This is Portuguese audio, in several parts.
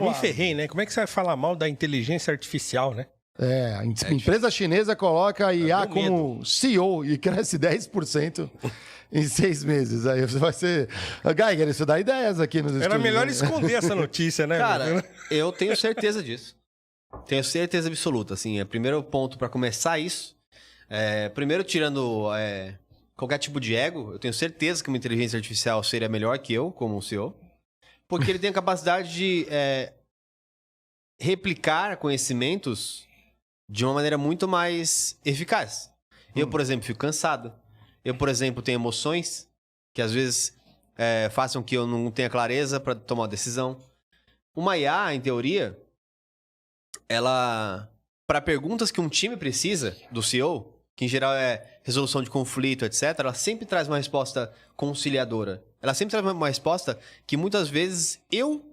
Me ferrei, né? Como é que você vai falar mal da inteligência artificial, né? A empresa chinesa coloca a IA como CEO e cresce 10% em 6 meses. Aí você vai ser... Geiger, isso dá ideias aqui nos estúdios. Era melhor esconder essa notícia, né? Cara, eu tenho certeza disso. Tenho certeza absoluta, assim. Primeiro ponto para começar isso. Primeiro, tirando qualquer tipo de ego, eu tenho certeza que uma inteligência artificial seria melhor que eu, como CEO. Porque ele tem a capacidade de replicar conhecimentos de uma maneira muito mais eficaz. Eu, por exemplo, fico cansado. Eu, por exemplo, tenho emoções que às vezes façam que eu não tenha clareza para tomar uma decisão. Uma IA, em teoria, ela, para perguntas que um time precisa do CEO, que em geral é resolução de conflito, etc., ela sempre traz uma resposta conciliadora. Ela sempre traz uma resposta que muitas vezes eu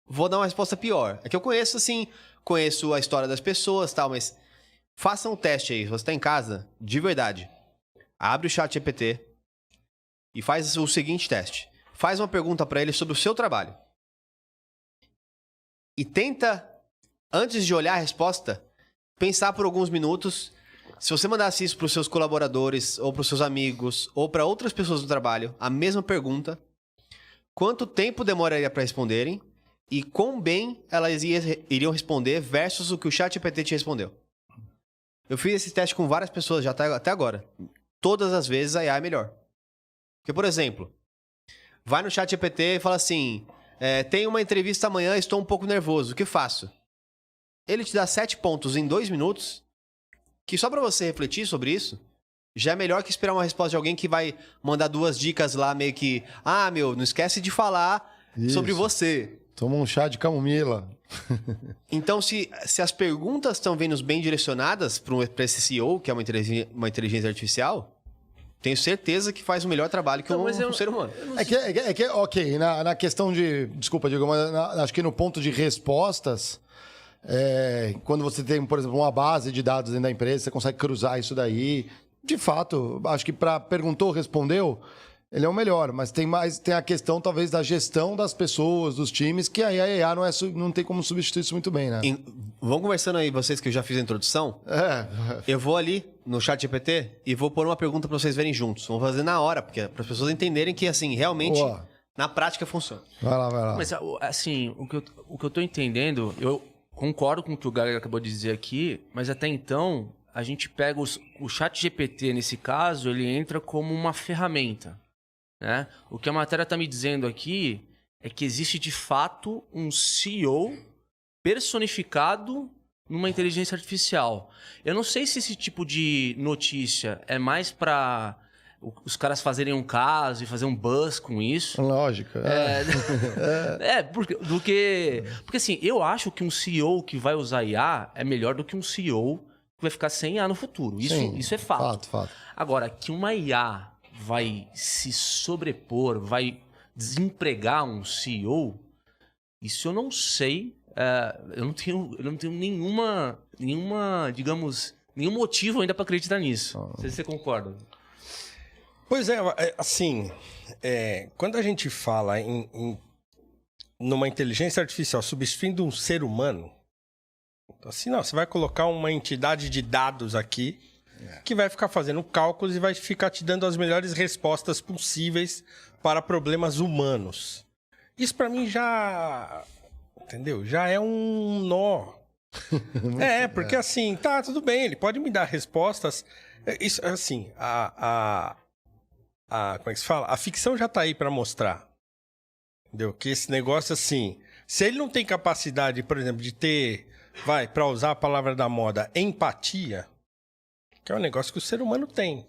vou dar uma resposta pior. É que eu conheço, assim, conheço a história das pessoas e tal, mas faça um teste aí. Se você está em casa, de verdade, abre o ChatGPT e faz o seguinte teste. Faz uma pergunta para ele sobre o seu trabalho. E tenta, antes de olhar a resposta, pensar por alguns minutos. Se você mandasse isso para os seus colaboradores, ou para os seus amigos, ou para outras pessoas do trabalho, a mesma pergunta, quanto tempo demoraria para responderem e quão bem elas iriam responder versus o que o ChatGPT te respondeu. Eu fiz esse teste com várias pessoas já até agora. Todas as vezes a IA é melhor. Porque, por exemplo, vai no ChatGPT e fala assim, tenho uma entrevista amanhã, estou um pouco nervoso, o que faço? Ele te dá 7 pontos em 2 minutos, que só pra você refletir sobre isso, já é melhor que esperar uma resposta de alguém que vai mandar 2 dicas lá, meio que... não esquece de falar sobre você. Toma um chá de camomila. Então, se as perguntas estão vindo bem direcionadas para esse CEO, que é uma inteligência artificial, tenho certeza que faz o melhor trabalho que um ser humano. Ok, na questão de... Desculpa, Diego, mas acho que no ponto de respostas... quando você tem, por exemplo, uma base de dados dentro da empresa, você consegue cruzar isso daí. De fato, acho que para perguntou, respondeu, ele é o melhor. Mas tem a questão, talvez, da gestão das pessoas, dos times, que aí a IA não tem como substituir isso muito bem, né? Vão conversando aí, vocês que eu já fiz a introdução. Eu vou ali no ChatGPT e vou pôr uma pergunta para vocês verem juntos. Vamos fazer na hora, para as pessoas entenderem que, assim, realmente, na prática funciona. Vai lá. Mas, assim, o que eu tô entendendo, eu concordo com o que o Geiger acabou de dizer aqui, mas até então, a gente pega o ChatGPT, nesse caso, ele entra como uma ferramenta, né? O que a matéria está me dizendo aqui é que existe, de fato, um CEO personificado numa inteligência artificial. Eu não sei se esse tipo de notícia é mais para os caras fazerem um caso e fazer um buzz com isso. Lógico. Porque assim, eu acho que um CEO que vai usar IA é melhor do que um CEO que vai ficar sem IA no futuro. Isso é fato. Fato. Agora, que uma IA vai se sobrepor, vai desempregar um CEO, isso eu não sei. Eu não tenho nenhuma, digamos, nenhum motivo ainda para acreditar nisso. Não sei se você concorda. Pois assim, quando a gente fala numa inteligência artificial substituindo um ser humano, assim, não, você vai colocar uma entidade de dados aqui que vai ficar fazendo cálculos e vai ficar te dando as melhores respostas possíveis para problemas humanos. Isso para mim já, entendeu? Já é um nó. Porque assim, tá, tudo bem, ele pode me dar respostas. Isso, assim, como é que se fala? A ficção já tá aí para mostrar. Entendeu? Que esse negócio, assim, se ele não tem capacidade, por exemplo, de ter, para usar a palavra da moda, empatia, que é um negócio que o ser humano tem.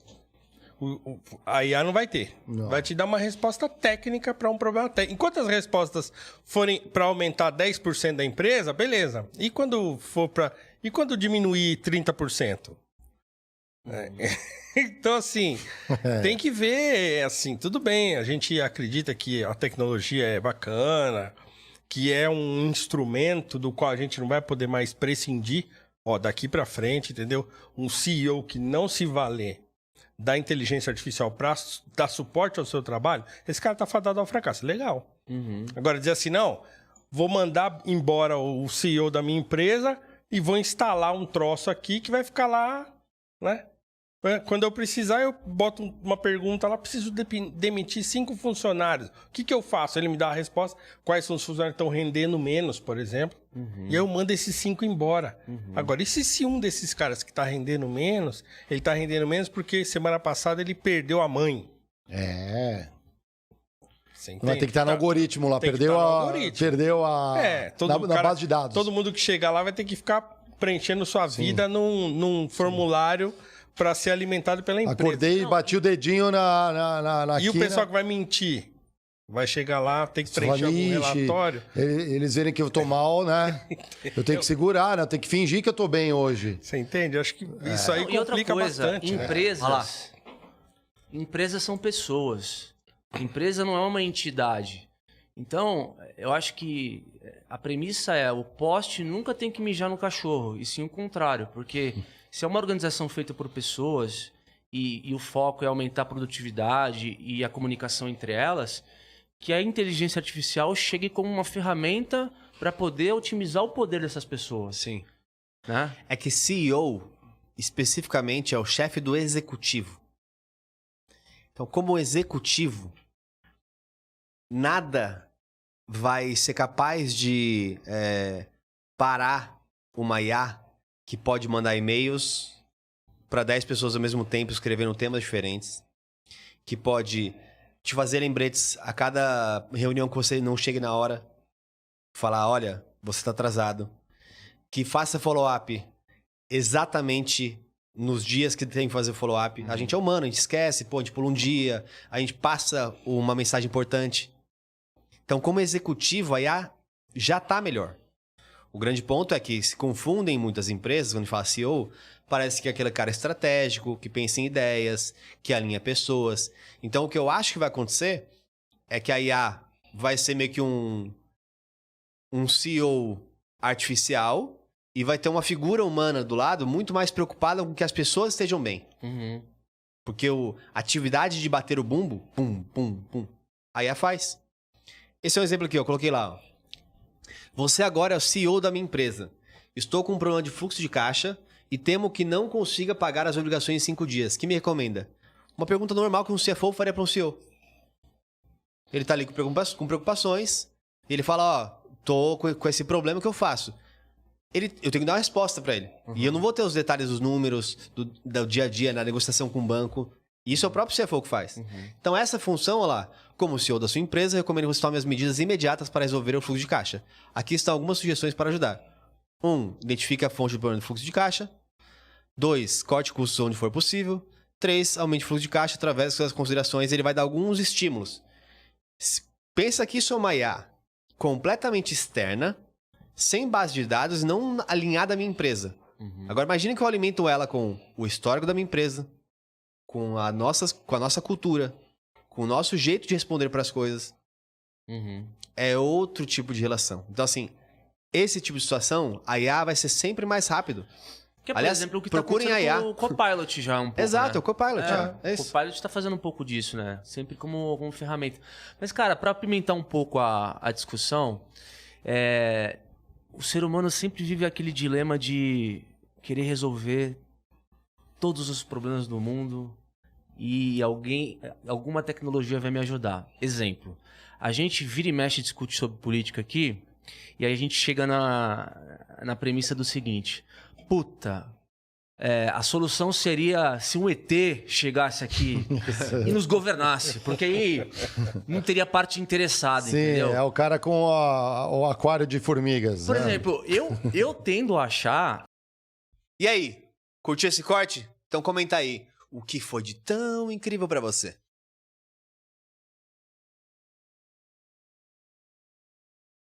A IA não vai ter. Não. Vai te dar uma resposta técnica para um problema técnico. Enquanto as respostas forem para aumentar 10% da empresa, beleza. E quando diminuir 30%? Então, assim, tem que ver, assim, tudo bem, a gente acredita que a tecnologia é bacana, que é um instrumento do qual a gente não vai poder mais prescindir, daqui para frente, entendeu? Um CEO que não se valer da inteligência artificial para dar suporte ao seu trabalho, esse cara tá fadado ao fracasso. Legal. Agora, dizer assim, não, vou mandar embora o CEO da minha empresa e vou instalar um troço aqui que vai ficar lá, né? Quando eu precisar, eu boto uma pergunta lá, preciso demitir 5 funcionários. O que eu faço? Ele me dá a resposta. Quais são os funcionários que estão rendendo menos, por exemplo? E eu mando esses 5 embora. Agora, e se um desses caras que está rendendo menos, ele está rendendo menos porque semana passada ele perdeu a mãe? Você entende? Vai ter que estar no algoritmo lá. Tem que Perdeu estar no a. algoritmo. Perdeu a. Na base de dados. Todo mundo que chegar lá vai ter que ficar preenchendo sua vida num formulário para ser alimentado pela empresa. Acordei e bati o dedinho na E o pessoal que vai mentir? Vai chegar lá, tem que preencher algum relatório. Eles verem que eu tô mal, né? Eu tenho que segurar, né? Eu tenho que fingir que eu tô bem hoje. Você entende? Acho que isso aí E outra complica coisa, bastante. empresas são pessoas. Empresa não é uma entidade. Então, eu acho que a premissa é o poste nunca tem que mijar no cachorro, e sim o contrário. Porque se é uma organização feita por pessoas e o foco é aumentar a produtividade e a comunicação entre elas, que a inteligência artificial chegue como uma ferramenta para poder otimizar o poder dessas pessoas. Sim. Né? É que CEO, especificamente, é o chefe do executivo. Então, como executivo, nada vai ser capaz de parar uma IA que pode mandar e-mails para 10 pessoas ao mesmo tempo, escrevendo temas diferentes, que pode te fazer lembretes a cada reunião que você não chegue na hora, falar, olha, você está atrasado, que faça follow-up exatamente nos dias que tem que fazer follow-up. A gente é humano, a gente esquece, a gente pula um dia, a gente passa uma mensagem importante. Então, como executivo, a IA já está melhor. O grande ponto é que se confundem muitas empresas, quando a gente fala CEO, parece que é aquele cara estratégico, que pensa em ideias, que alinha pessoas. Então, o que eu acho que vai acontecer é que a IA vai ser meio que um CEO artificial e vai ter uma figura humana do lado muito mais preocupada com que as pessoas estejam bem. Porque a atividade de bater o bumbo, pum, pum, pum, a IA faz. Esse é um exemplo aqui, eu coloquei lá. Ó. Você agora é o CEO da minha empresa. Estou com um problema de fluxo de caixa e temo que não consiga pagar as obrigações em 5 dias. Que me recomenda? Uma pergunta normal que um CFO faria para um CEO. Ele está ali com preocupações e ele fala, ó, tô com esse problema, o que eu faço? Eu tenho que dar uma resposta para ele. E eu não vou ter os detalhes dos números, do dia a dia, na negociação com o banco. Isso é o próprio CFO que faz. Então, essa função, olha lá, como CEO da sua empresa, eu recomendo que você tome as medidas imediatas para resolver o fluxo de caixa. Aqui estão algumas sugestões para ajudar. 1. Identifique a fonte do problema do fluxo de caixa. 2. Corte custos onde for possível. 3. Aumente o fluxo de caixa através das considerações. Ele vai dar alguns estímulos. Pensa que isso é uma IA completamente externa, sem base de dados e não alinhada à minha empresa. Agora, imagine que eu alimento ela com o histórico da minha empresa, com a nossa cultura, com o nosso jeito de responder para as coisas. É outro tipo de relação. Então, assim, esse tipo de situação, a IA vai ser sempre mais rápido. Que é, por Aliás, exemplo, o que procurem a IA. tá o Copilot já um pouco, Exato, né? o Copilot. É O isso. Copilot está fazendo um pouco disso, né? Sempre como ferramenta. Mas, cara, para apimentar um pouco a discussão, o ser humano sempre vive aquele dilema de querer resolver todos os problemas do mundo e alguma tecnologia vai me ajudar. Exemplo, a gente vira e mexe e discute sobre política aqui e aí a gente chega na premissa do seguinte: puta, a solução seria se um ET chegasse aqui e nos governasse, porque aí não teria parte interessada, Sim, entendeu? é o cara com o aquário de formigas. Por né? exemplo, eu tendo a achar... E aí, curtiu esse corte? Então comenta aí. O que foi de tão incrível pra você?